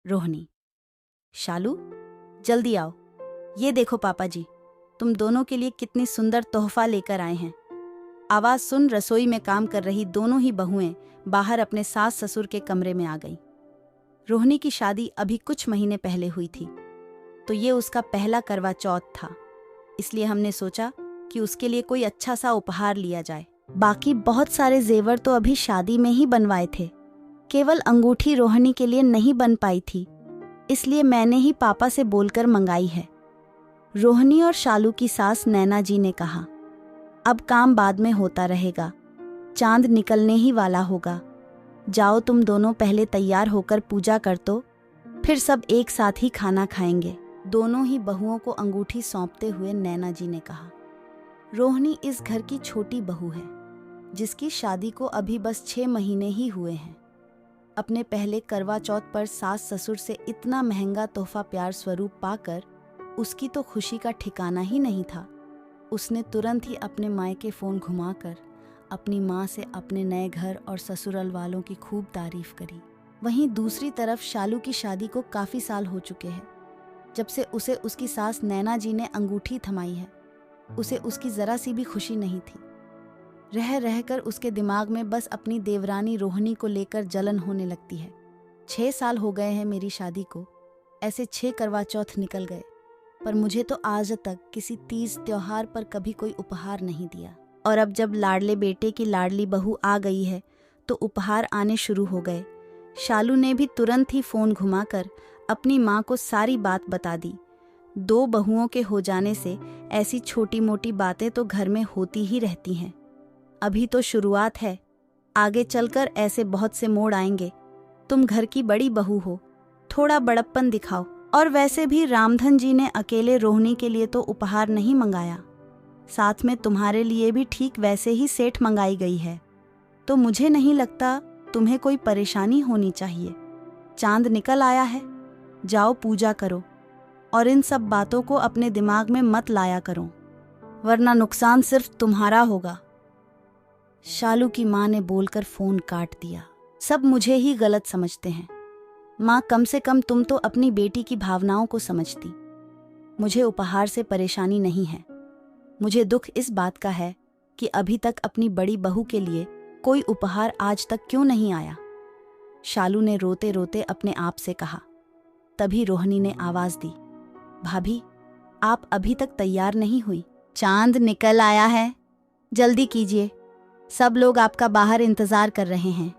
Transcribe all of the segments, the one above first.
रोहिणी, शालू, जल्दी आओ। ये देखो पापा जी, तुम दोनों के लिए कितनी सुंदर तोहफा लेकर आए हैं। आवाज सुन रसोई में काम कर रही दोनों ही बहुएं बाहर अपने सास ससुर के कमरे में आ गईं। रोहिणी की शादी अभी कुछ महीने पहले हुई थी, तो ये उसका पहला करवा चौथ था। इसलिए हमने सोचा कि उसके लिए कोई अच्छा सा उपहार लिया जाए। बाकी बहुत सारे जेवर तो अभी शादी में ही बनवाए थे, केवल अंगूठी रोहिणी के लिए नहीं बन पाई थी, इसलिए मैंने ही पापा से बोलकर मंगाई है। रोहिणी और शालू की सास नैना जी ने कहा, अब काम बाद में होता रहेगा, चांद निकलने ही वाला होगा। जाओ तुम दोनों पहले तैयार होकर पूजा कर दो, फिर सब एक साथ ही खाना खाएंगे। दोनों ही बहुओं को अंगूठी सौंपते हुए नैना जी ने कहा। रोहिणी इस घर की छोटी बहू है, जिसकी शादी को अभी बस 6 महीने ही हुए हैं। अपने पहले करवा चौथ पर सास ससुर से इतना महंगा तोहफा प्यार स्वरूप पाकर उसकी तो खुशी का ठिकाना ही नहीं था। उसने तुरंत ही अपने मायके फोन घुमाकर अपनी माँ से अपने नए घर और ससुराल वालों की खूब तारीफ करी। वहीं दूसरी तरफ शालू की शादी को काफी साल हो चुके हैं जब से उसे उसकी सास नैना जी ने अंगूठी थमाई है। उसे उसकी जरा सी भी खुशी नहीं थी। रह रहकर उसके दिमाग में बस अपनी देवरानी रोहिणी को लेकर जलन होने लगती है। 6 साल हो गए हैं मेरी शादी को, ऐसे 6 करवा चौथ निकल गए, पर मुझे तो आज तक किसी तीज त्योहार पर कभी कोई उपहार नहीं दिया। और अब जब लाडले बेटे की लाडली बहू आ गई है तो उपहार आने शुरू हो गए। शालू ने भी तुरंत ही फोन घुमाकर अपनी माँ को सारी बात बता दी। 2 बहुओं के हो जाने से ऐसी छोटी मोटी बातें तो घर में होती ही रहती हैं। अभी तो शुरुआत है, आगे चलकर ऐसे बहुत से मोड़ आएंगे। तुम घर की बड़ी बहू हो, थोड़ा बड़प्पन दिखाओ। और वैसे भी रामधन जी ने अकेले रोहिणी के लिए तो उपहार नहीं मंगाया, साथ में तुम्हारे लिए भी ठीक वैसे ही सेठ मंगाई गई है, तो मुझे नहीं लगता तुम्हें कोई परेशानी होनी चाहिए। चांद निकल आया है, जाओ पूजा करो और इन सब बातों को अपने दिमाग में मत लाया करो, वरना नुकसान सिर्फ तुम्हारा होगा। शालू की माँ ने बोलकर फोन काट दिया। सब मुझे ही गलत समझते हैं। माँ, कम से कम तुम तो अपनी बेटी की भावनाओं को समझती। मुझे उपहार से परेशानी नहीं है। मुझे दुख इस बात का है कि अभी तक अपनी बड़ी बहू के लिए कोई उपहार आज तक क्यों नहीं आया। शालू ने रोते रोते अपने आप से कहा। तभी रोहिणी ने आवाज दी, भाभी, आप अभी तक तैयार नहीं हुई? चांद निकल आया है, जल्दी कीजिए, सब लोग आपका बाहर इंतजार कर रहे हैं।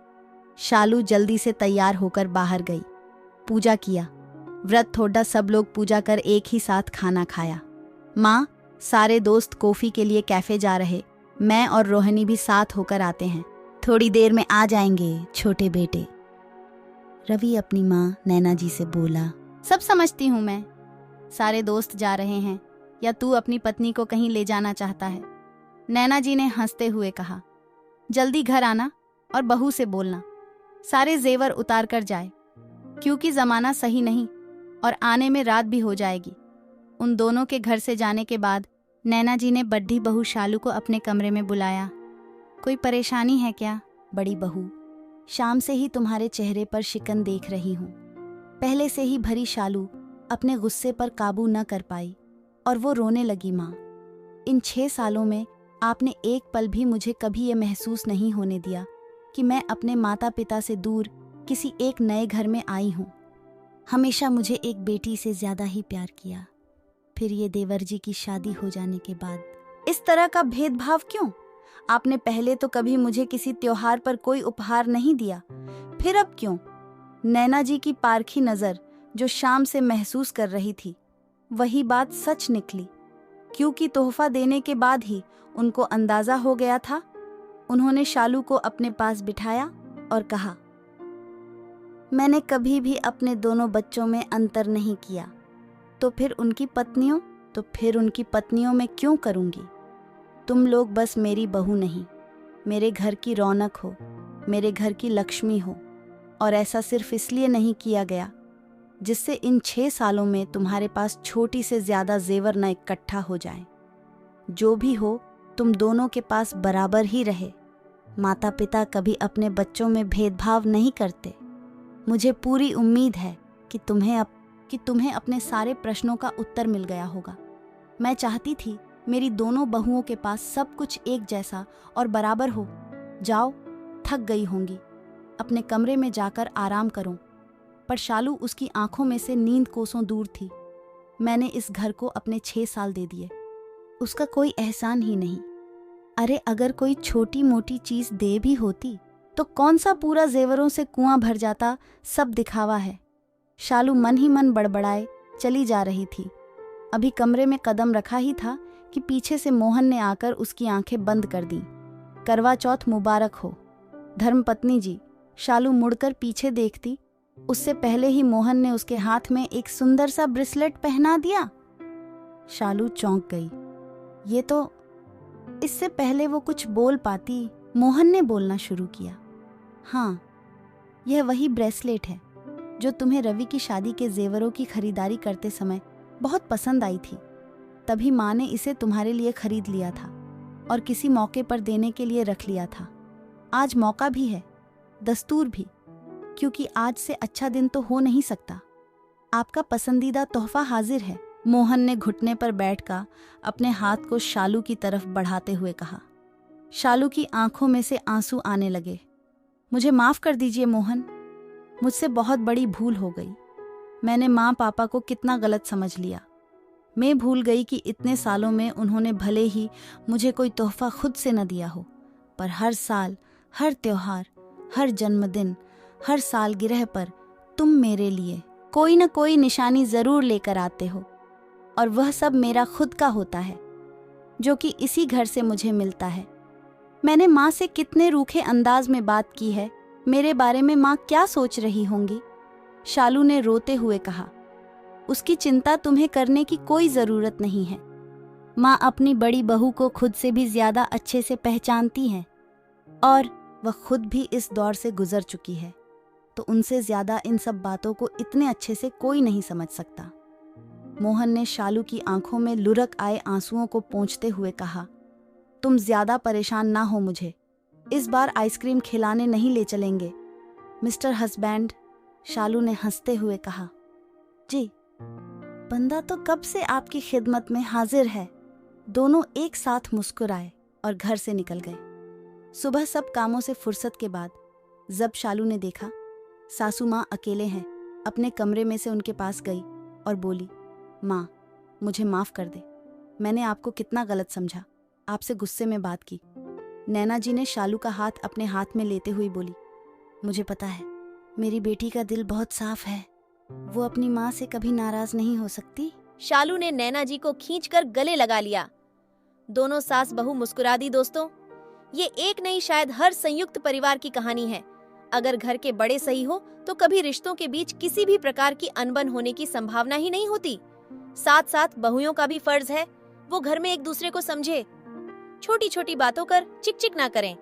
शालू जल्दी से तैयार होकर बाहर गई। पूजा किया, व्रत थोड़ा सब लोग पूजा कर एक ही साथ खाना खाया। माँ, सारे दोस्त कॉफी के लिए कैफे जा रहे, मैं और रोहिणी भी साथ होकर आते हैं। थोड़ी देर में आ जाएंगे छोटे बेटे। रवि अपनी माँ नैना जी से बोला, सब समझती हूँ मैं, सारे दोस्त जा रहे हैं या तू अपनी पत्नी को कहीं ले जाना चाहता है। नैना जी ने हंसते हुए कहा, जल्दी घर आना और बहू से बोलना सारे जेवर उतार कर जाए, क्योंकि जमाना सही नहीं और आने में रात भी हो जाएगी। उन दोनों के घर से जाने के बाद नैना जी ने बड्ढी बहू शालू को अपने कमरे में बुलाया। कोई परेशानी है क्या बड़ी बहू? शाम से ही तुम्हारे चेहरे पर शिकन देख रही हूँ। पहले से ही भरी शालू अपने गुस्से पर काबू न कर पाई और वो रोने लगी। माँ, इन 6 सालों में आपने एक पल भी मुझे कभी ये महसूस नहीं होने दिया कि मैं अपने माता पिता से दूर किसी एक नए घर में आई हूँ। हमेशा मुझे एक बेटी से ज्यादा ही प्यार किया, फिर ये देवर जी की शादी हो जाने के बाद इस तरह का भेदभाव क्यों? आपने पहले तो कभी मुझे किसी त्योहार पर कोई उपहार नहीं दिया, फिर अब क्यों? नैना जी की पारखी नजर जो शाम से महसूस कर रही थी, वही बात सच निकली, क्योंकि तोहफा देने के बाद ही उनको अंदाजा हो गया था। उन्होंने शालू को अपने पास बिठाया और कहा, मैंने कभी भी अपने दोनों बच्चों में अंतर नहीं किया, तो फिर उनकी पत्नियों में क्यों करूंगी? तुम लोग बस मेरी बहू नहीं, मेरे घर की रौनक हो, मेरे घर की लक्ष्मी हो। और ऐसा सिर्फ इसलिए नहीं किया गया जिससे इन 6 सालों में तुम्हारे पास छोटी से ज्यादा जेवर न इकट्ठा हो जाए। जो भी हो, तुम दोनों के पास बराबर ही रहे। माता पिता कभी अपने बच्चों में भेदभाव नहीं करते। मुझे पूरी उम्मीद है कि तुम्हें अपने सारे प्रश्नों का उत्तर मिल गया होगा। मैं चाहती थी मेरी दोनों बहुओं के पास सब कुछ एक जैसा और बराबर हो। जाओ, थक गई होंगी, अपने कमरे में जाकर आराम करो। पर शालू उसकी आंखों में से नींद कोसों दूर थी। मैंने इस घर को अपने 6 साल दे दिए, उसका कोई एहसान ही नहीं। अरे अगर कोई छोटी मोटी चीज दे भी होती तो कौन सा पूरा जेवरों से कुआं भर जाता, सब दिखावा है। शालू मन ही मन बड़बड़ाए चली जा रही थी। अभी कमरे में कदम रखा ही था कि पीछे से मोहन ने आकर उसकी आंखें बंद कर दीं। करवा चौथ मुबारक हो धर्मपत्नी जी। शालू मुड़कर पीछे देखती, उससे पहले ही मोहन ने उसके हाथ में एक सुंदर सा ब्रेसलेट पहना दिया। शालू चौंक गई। ये तो, इससे पहले वो कुछ बोल पाती, मोहन ने बोलना शुरू किया। हाँ, यह वही ब्रेसलेट है जो तुम्हें रवि की शादी के जेवरों की खरीदारी करते समय बहुत पसंद आई थी। तभी माँ ने इसे तुम्हारे लिए खरीद लिया था और किसी मौके पर देने के लिए रख लिया था। आज मौका भी है, दस्तूर भी, क्योंकि आज से अच्छा दिन तो हो नहीं सकता। आपका पसंदीदा तोहफा हाजिर है। मोहन ने घुटने पर बैठकर अपने हाथ को शालू की तरफ बढ़ाते हुए कहा। शालू की आंखों में से आंसू आने लगे। मुझे माफ कर दीजिए मोहन, मुझसे बहुत बड़ी भूल हो गई। मैंने माँ पापा को कितना गलत समझ लिया। मैं भूल गई कि इतने सालों में उन्होंने भले ही मुझे कोई तोहफा खुद से न दिया हो, पर हर साल, हर त्योहार, हर जन्मदिन, हर सालगिरह पर तुम मेरे लिए कोई न कोई निशानी जरूर लेकर आते हो, और वह सब मेरा खुद का होता है, जो कि इसी घर से मुझे मिलता है। मैंने माँ से कितने रूखे अंदाज में बात की है, मेरे बारे में माँ क्या सोच रही होंगी। शालू ने रोते हुए कहा। उसकी चिंता तुम्हें करने की कोई जरूरत नहीं है। माँ अपनी बड़ी बहू को खुद से भी ज्यादा अच्छे से पहचानती हैं, और वह खुद भी इस दौर से गुजर चुकी है, तो उनसे ज्यादा इन सब बातों को इतने अच्छे से कोई नहीं समझ सकता। मोहन ने शालू की आंखों में लुढ़क आए आंसुओं को पोंछते हुए कहा। तुम ज्यादा परेशान ना हो मुझे, इस बार आइसक्रीम खिलाने नहीं ले चलेंगे मिस्टर हस्बैंड। शालू ने हंसते हुए कहा। जी, बंदा तो कब से आपकी खिदमत में हाजिर है। दोनों एक साथ मुस्कुराए और घर से निकल गए। सुबह सब कामों से फुर्सत के बाद जब शालू ने देखा सासू माँ अकेले हैं, अपने कमरे में से उनके पास गई और बोली, माँ मुझे माफ़ कर दे, मैंने आपको कितना गलत समझा, आपसे गुस्से में बात की। नैना जी ने शालू का हाथ अपने हाथ में लेते हुए बोली, मुझे पता है मेरी बेटी का दिल बहुत साफ है, वो अपनी माँ से कभी नाराज नहीं हो सकती। शालू ने नैना जी को खींचकर गले लगा लिया। दोनों सास बहू मुस्कुरा दी। दोस्तों, ये एक नहीं शायद हर संयुक्त परिवार की कहानी है। अगर घर के बड़े सही हो तो कभी रिश्तों के बीच किसी भी प्रकार की अनबन होने की संभावना ही नहीं होती। साथ साथ बहुओं का भी फर्ज है वो घर में एक दूसरे को समझे, छोटी छोटी बातों कर चिक चिक ना करें।